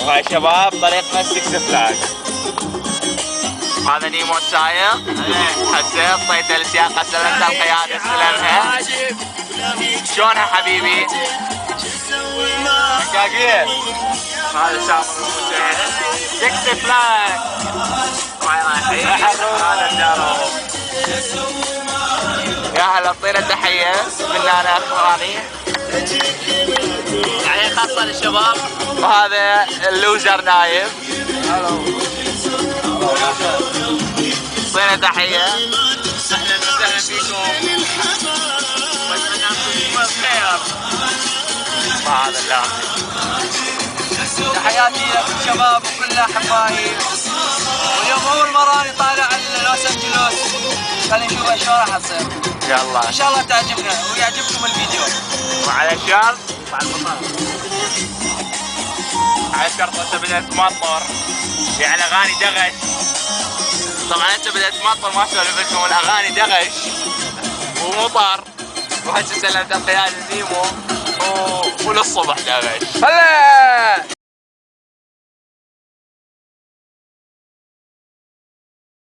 وهاي شباب طريقنا 6 فلاج. هذا نيمو السايق. حسيت طيت السياقة سلمت القيادة استلمها. شلونها حبيبي؟ دقاقير. هذا سامر المسيح 6 فلاج. وين رايحين؟ هذا الدارو. يا هلا اعطينا تحية فنانة اخواني. تحية خاصة للشباب. وهذا اللوزر نايم. اعطينا تحية. اهلا وسهلا فيكم. واتمنى لكم الخير. هذا اللاعب. تحياتي لكم شباب وكل احبائي. واليوم اول مرة اني طالع لوس انجلوس. خلينا نشوف شو راح تصير. يلا ان شاء الله تعجبنا ويعجبكم الفيديو. وعلى الشرط مع المطار. على الشرط انت بدأت تمطر يعني اغاني دغش. طبعا انت بدأت تمطر ما اسولف لكم الاغاني دغش ومطر. وهسه سلمت القيادة نيمو وللصبح دغش. هلا